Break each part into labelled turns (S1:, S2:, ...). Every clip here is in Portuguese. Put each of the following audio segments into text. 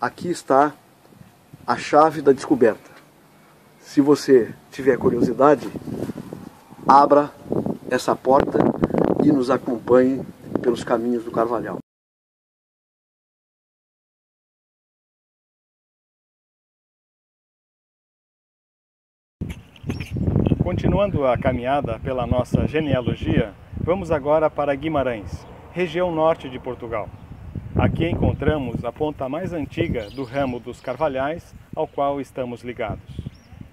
S1: aqui está a chave da descoberta. Se você tiver curiosidade, abra essa porta e nos acompanhe pelos caminhos do Carvalhal.
S2: Continuando a caminhada pela nossa genealogia, vamos agora para Guimarães, região norte de Portugal. Aqui encontramos a ponta mais antiga do ramo dos Carvalhais, ao qual estamos ligados.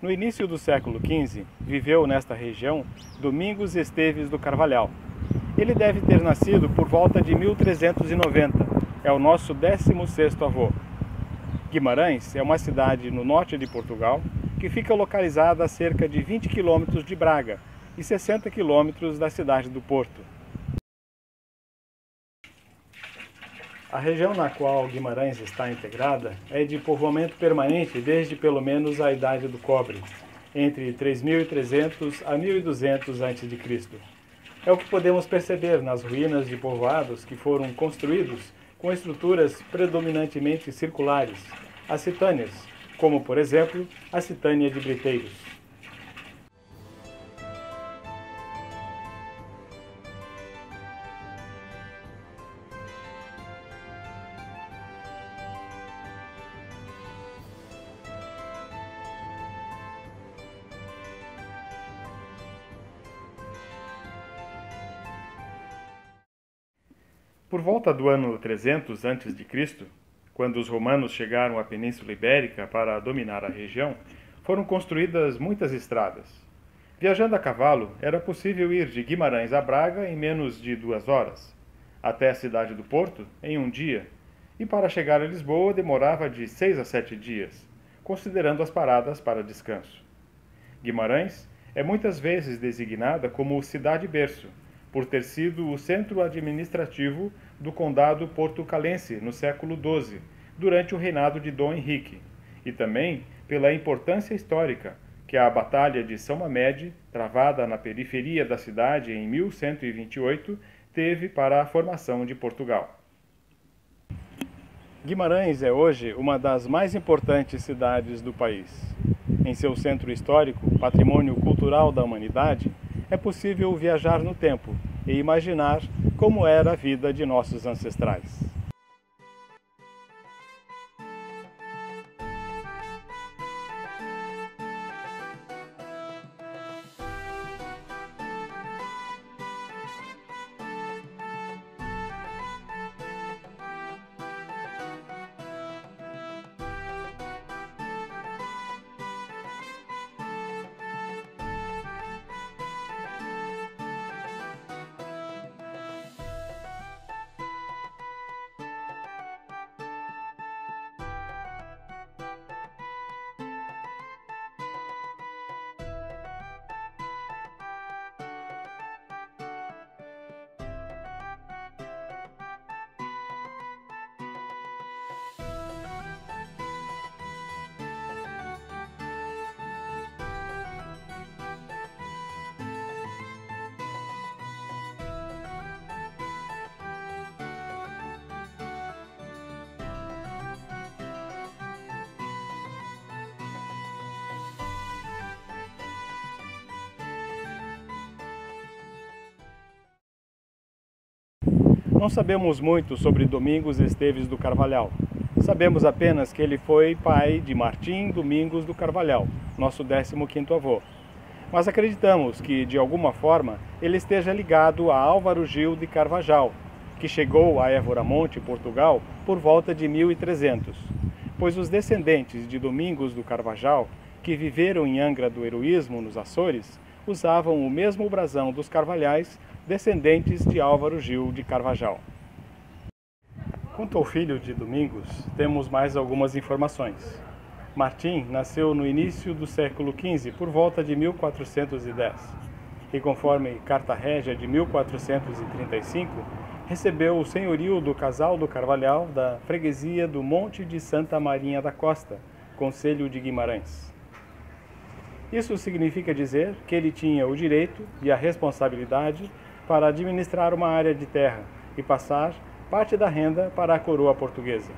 S2: No início do século XV, viveu nesta região Domingos Esteves do Carvalhal. Ele deve ter nascido por volta de 1390, é o nosso 16º avô. Guimarães é uma cidade no norte de Portugal, que fica localizada a cerca de 20 quilômetros de Braga e 60 quilômetros da cidade do Porto. A região na qual Guimarães está integrada é de povoamento permanente desde pelo menos a Idade do Cobre, entre 3.300 a 1.200 a.C. É o que podemos perceber nas ruínas de povoados que foram construídos com estruturas predominantemente circulares, as citâneas, como, por exemplo, a Citânia de Briteiros. Por volta do ano 300 a.C., quando os romanos chegaram à Península Ibérica para dominar a região, foram construídas muitas estradas. Viajando a cavalo, era possível ir de Guimarães a Braga em menos de 2 horas, até a cidade do Porto em 1 dia, e para chegar a Lisboa demorava de 6 a 7 dias, considerando as paradas para descanso. Guimarães é muitas vezes designada como cidade-berço, por ter sido o centro administrativo do condado portucalense no século XII, durante o reinado de Dom Henrique, e também pela importância histórica que a Batalha de São Mamede, travada na periferia da cidade em 1128, teve para a formação de Portugal. Guimarães é hoje uma das mais importantes cidades do país. Em seu centro histórico, patrimônio cultural da humanidade, é possível viajar no tempo e imaginar como era a vida de nossos ancestrais. Não sabemos muito sobre Domingos Esteves do Carvalhal. Sabemos apenas que ele foi pai de Martim Domingos do Carvalhal, nosso 15º avô. Mas acreditamos que, de alguma forma, ele esteja ligado a Álvaro Gil de Carvajal, que chegou a Évora-Monte, Portugal, por volta de 1300, pois os descendentes de Domingos do Carvajal, que viveram em Angra do Heroísmo, nos Açores, usavam o mesmo brasão dos Carvalhais, descendentes de Álvaro Gil de Carvajal. Quanto ao filho de Domingos, temos mais algumas informações. Martim nasceu no início do século XV, por volta de 1410, e conforme Carta Régia de 1435, recebeu o senhorio do Casal do Carvalhal da freguesia do Monte de Santa Marinha da Costa, concelho de Guimarães. Isso significa dizer que ele tinha o direito e a responsabilidade para administrar uma área de terra e passar parte da renda para a coroa portuguesa.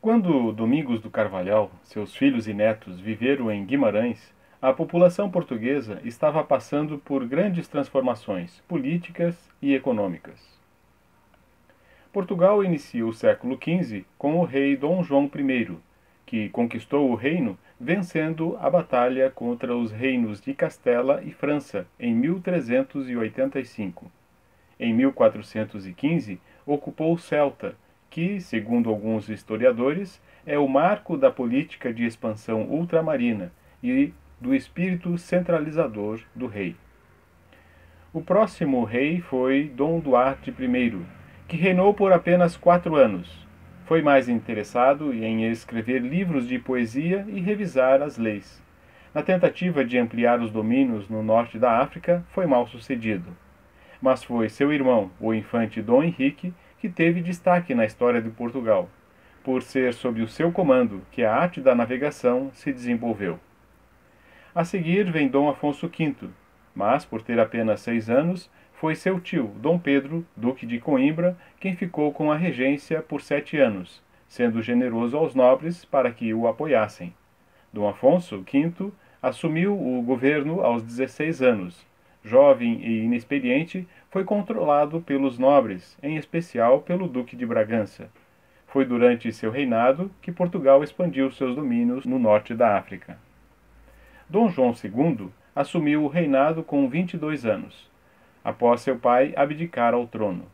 S2: Quando Domingos do Carvalhal, seus filhos e netos viveram em Guimarães, a população portuguesa estava passando por grandes transformações políticas e econômicas. Portugal inicia o século XV com o rei Dom João I, que conquistou o reino vencendo a batalha contra os reinos de Castela e França em 1385. Em 1415, ocupou Celta, que, segundo alguns historiadores, é o marco da política de expansão ultramarina e do espírito centralizador do rei. O próximo rei foi Dom Duarte I, que reinou por apenas 4 anos. Foi mais interessado em escrever livros de poesia e revisar as leis. Na tentativa de ampliar os domínios no norte da África, foi mal sucedido. Mas foi seu irmão, o infante Dom Henrique, que teve destaque na história de Portugal, por ser sob o seu comando que a arte da navegação se desenvolveu. A seguir vem Dom Afonso V, mas, por ter apenas 6 anos, foi seu tio, Dom Pedro, duque de Coimbra, quem ficou com a regência por 7 anos, sendo generoso aos nobres para que o apoiassem. Dom Afonso V assumiu o governo aos 16 anos. Jovem e inexperiente, foi controlado pelos nobres, em especial pelo Duque de Bragança. Foi durante seu reinado que Portugal expandiu seus domínios no norte da África. Dom João II assumiu o reinado com 22 anos, após seu pai abdicar ao trono.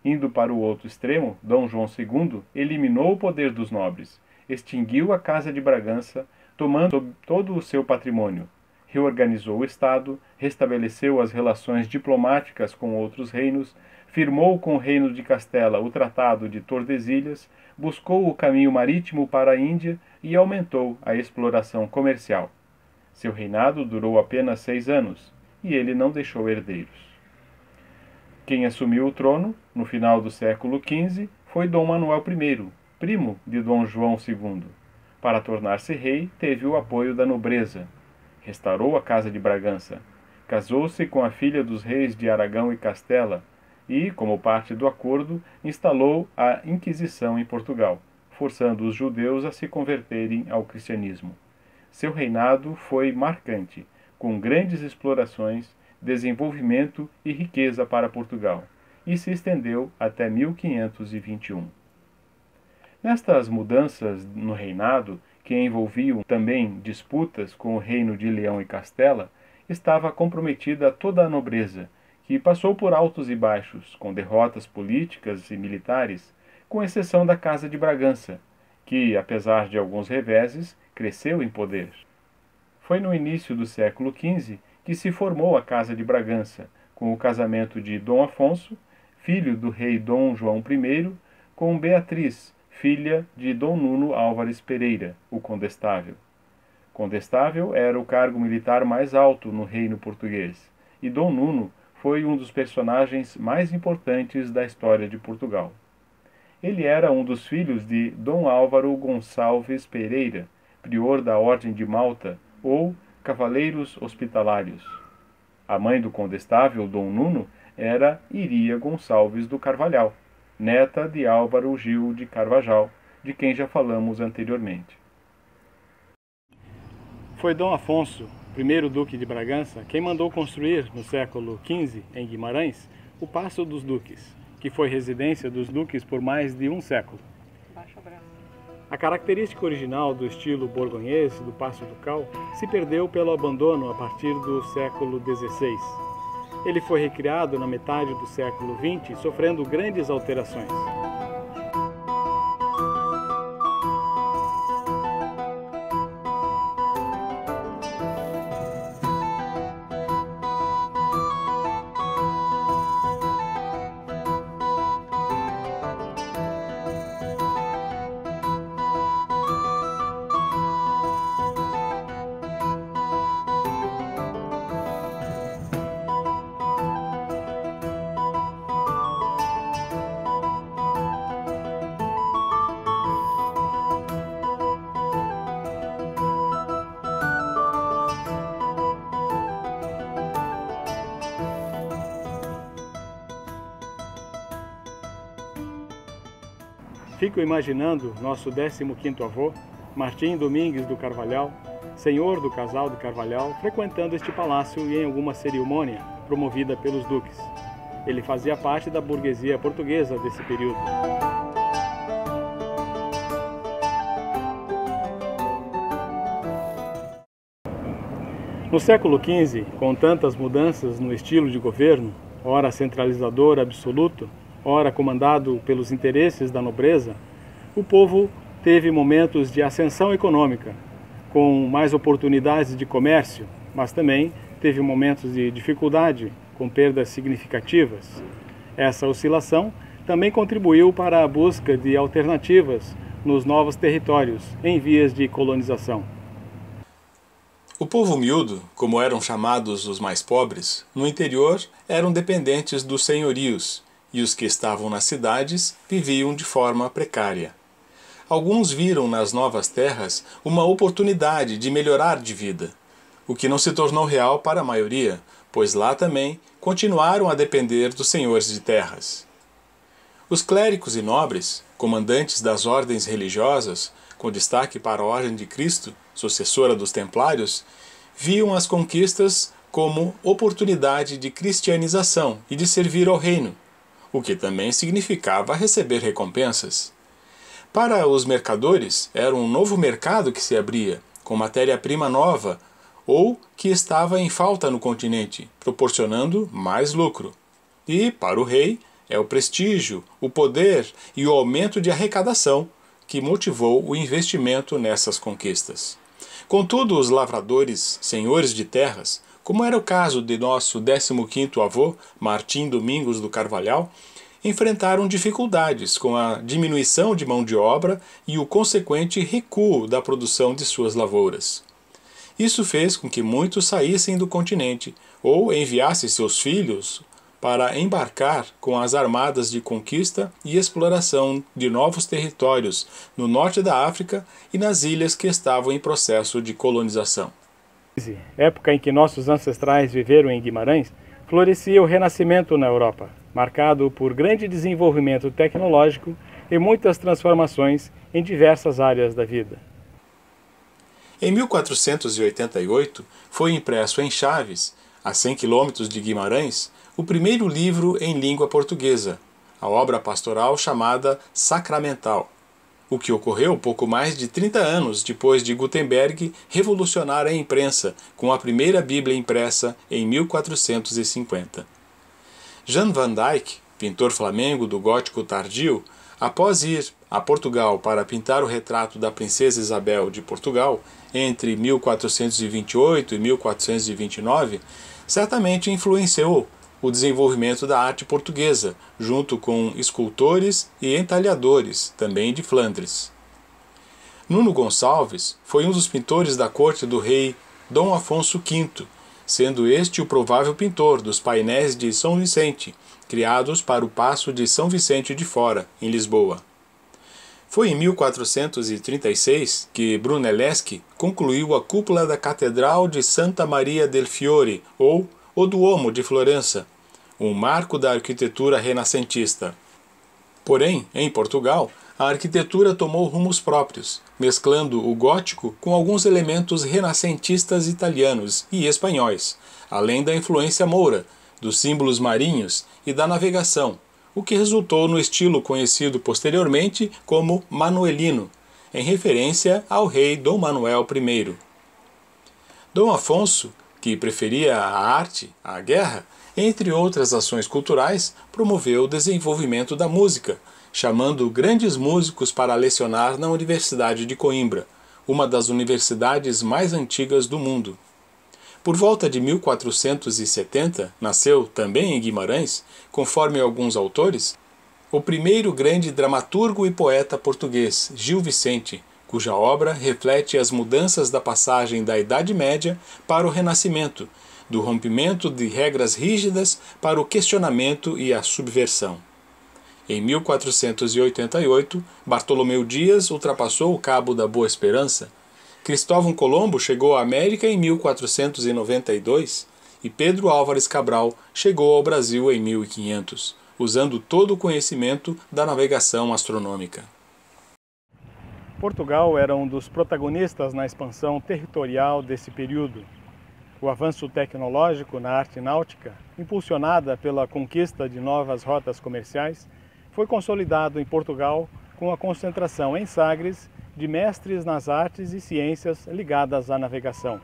S2: Indo para o outro extremo, Dom João II eliminou o poder dos nobres, extinguiu a Casa de Bragança, tomando todo o seu patrimônio, reorganizou o Estado, restabeleceu as relações diplomáticas com outros reinos, firmou com o Reino de Castela o Tratado de Tordesilhas, buscou o caminho marítimo para a Índia e aumentou a exploração comercial. Seu reinado durou apenas 6 anos, e ele não deixou herdeiros. Quem assumiu o trono, no final do século XV, foi Dom Manuel I, primo de Dom João II. Para tornar-se rei, teve o apoio da nobreza. Restaurou a Casa de Bragança. Casou-se com a filha dos reis de Aragão e Castela e, como parte do acordo, instalou a Inquisição em Portugal, forçando os judeus a se converterem ao cristianismo. Seu reinado foi marcante, com grandes explorações, desenvolvimento e riqueza para Portugal, e se estendeu até 1521. Nestas mudanças no reinado, que envolviam também disputas com o reino de Leão e Castela, estava comprometida toda a nobreza, que passou por altos e baixos, com derrotas políticas e militares, com exceção da Casa de Bragança, que, apesar de alguns reveses, cresceu em poder. Foi no início do século XV que se formou a Casa de Bragança, com o casamento de Dom Afonso, filho do rei Dom João I, com Beatriz, filha de Dom Nuno Álvares Pereira, o condestável. Condestável era o cargo militar mais alto no reino português, e Dom Nuno foi um dos personagens mais importantes da história de Portugal. Ele era um dos filhos de Dom Álvaro Gonçalves Pereira, prior da Ordem de Malta, ou Cavaleiros Hospitalários. A mãe do condestável Dom Nuno era Iria Gonçalves do Carvalhal, neta de Álvaro Gil de Carvajal, de quem já falamos anteriormente. Foi Dom Afonso, primeiro Duque de Bragança, quem mandou construir, no século XV, em Guimarães, o Paço dos Duques, que foi residência dos duques por mais de um século. A característica original do estilo borgonhês do Paço Ducal se perdeu pelo abandono a partir do século XVI. Ele foi recriado na metade do século XX, sofrendo grandes alterações. Fico imaginando nosso 15º avô, Martim Domingues do Carvalhal, senhor do casal do Carvalhal, frequentando este palácio e em alguma cerimônia promovida pelos duques. Ele fazia parte da burguesia portuguesa desse período. No século XV, com tantas mudanças no estilo de governo, ora centralizador absoluto, ora comandado pelos interesses da nobreza, o povo teve momentos de ascensão econômica, com mais oportunidades de comércio, mas também teve momentos de dificuldade, com perdas significativas. Essa oscilação também contribuiu para a busca de alternativas nos novos territórios em vias de colonização.
S3: O povo miúdo, como eram chamados os mais pobres, no interior eram dependentes dos senhorios, e os que estavam nas cidades viviam de forma precária. Alguns viram nas novas terras uma oportunidade de melhorar de vida, o que não se tornou real para a maioria, pois lá também continuaram a depender dos senhores de terras. Os clérigos e nobres, comandantes das ordens religiosas, com destaque para a Ordem de Cristo, sucessora dos Templários, viam as conquistas como oportunidade de cristianização e de servir ao reino, o que também significava receber recompensas. Para os mercadores, era um novo mercado que se abria, com matéria-prima nova, ou que estava em falta no continente, proporcionando mais lucro. E, para o rei, é o prestígio, o poder e o aumento de arrecadação que motivou o investimento nessas conquistas. Contudo, os lavradores, senhores de terras, como era o caso de nosso 15º avô, Martim Domingos do Carvalhal, enfrentaram dificuldades com a diminuição de mão de obra e o consequente recuo da produção de suas lavouras. Isso fez com que muitos saíssem do continente ou enviassem seus filhos para embarcar com as armadas de conquista e exploração de novos territórios no norte da África e nas ilhas que estavam em processo de colonização.
S2: Época em que nossos ancestrais viveram em Guimarães, florescia o Renascimento na Europa, marcado por grande desenvolvimento tecnológico e muitas transformações em diversas áreas da vida.
S3: Em 1488, foi impresso em Chaves, a 100 quilômetros de Guimarães, o primeiro livro em língua portuguesa, a obra pastoral chamada Sacramental, o que ocorreu pouco mais de 30 anos depois de Gutenberg revolucionar a imprensa com a primeira Bíblia impressa em 1450. Jan van Dyck, pintor flamengo do gótico tardio, após ir a Portugal para pintar o retrato da princesa Isabel de Portugal entre 1428 e 1429, certamente influenciou o desenvolvimento da arte portuguesa, junto com escultores e entalhadores, também de Flandres. Nuno Gonçalves foi um dos pintores da corte do rei Dom Afonso V, sendo este o provável pintor dos painéis de São Vicente, criados para o Paço de São Vicente de Fora, em Lisboa. Foi em 1436 que Brunelleschi concluiu a cúpula da Catedral de Santa Maria del Fiore, ou o Duomo de Florença, um marco da arquitetura renascentista. Porém, em Portugal, a arquitetura tomou rumos próprios, mesclando o gótico com alguns elementos renascentistas italianos e espanhóis, além da influência moura, dos símbolos marinhos e da navegação, o que resultou no estilo conhecido posteriormente como manuelino, em referência ao rei Dom Manuel I. Dom Afonso, que preferia a arte à guerra, entre outras ações culturais, promoveu o desenvolvimento da música, chamando grandes músicos para lecionar na Universidade de Coimbra, uma das universidades mais antigas do mundo. Por volta de 1470, nasceu, também em Guimarães, conforme alguns autores, o primeiro grande dramaturgo e poeta português, Gil Vicente, cuja obra reflete as mudanças da passagem da Idade Média para o Renascimento, do rompimento de regras rígidas para o questionamento e a subversão. Em 1488, Bartolomeu Dias ultrapassou o Cabo da Boa Esperança, Cristóvão Colombo chegou à América em 1492 e Pedro Álvares Cabral chegou ao Brasil em 1500, usando todo o conhecimento da navegação astronômica.
S2: Portugal era um dos protagonistas na expansão territorial desse período. O avanço tecnológico na arte náutica, impulsionada pela conquista de novas rotas comerciais, foi consolidado em Portugal com a concentração em Sagres de mestres nas artes e ciências ligadas à navegação.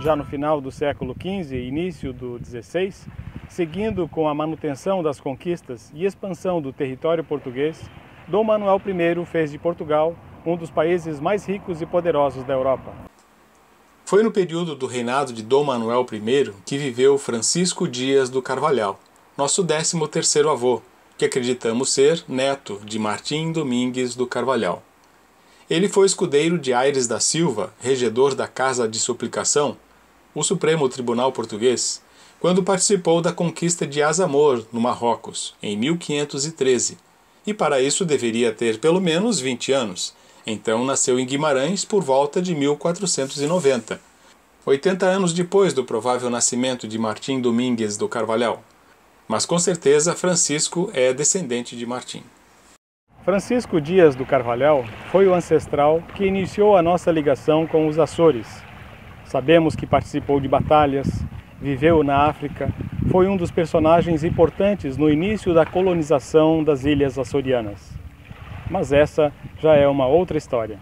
S2: Já no final do século XV e início do XVI, seguindo com a manutenção das conquistas e expansão do território português, Dom Manuel I fez de Portugal um dos países mais ricos e poderosos da Europa.
S3: Foi no período do reinado de Dom Manuel I que viveu Francisco Dias do Carvalhal, nosso 13º avô, que acreditamos ser neto de Martim Domingues do Carvalhal. Ele foi escudeiro de Aires da Silva, regedor da Casa de Suplicação, o Supremo Tribunal Português, quando participou da conquista de Azamor, no Marrocos, em 1513, e para isso deveria ter pelo menos 20 anos. Então nasceu em Guimarães por volta de 1490, 80 anos depois do provável nascimento de Martim Domingues do Carvalhal. Mas com certeza Francisco é descendente de Martim.
S2: Francisco Dias do Carvalhal foi o ancestral que iniciou a nossa ligação com os Açores. Sabemos que participou de batalhas, viveu na África, foi um dos personagens importantes no início da colonização das ilhas açorianas. Mas essa já é uma outra história.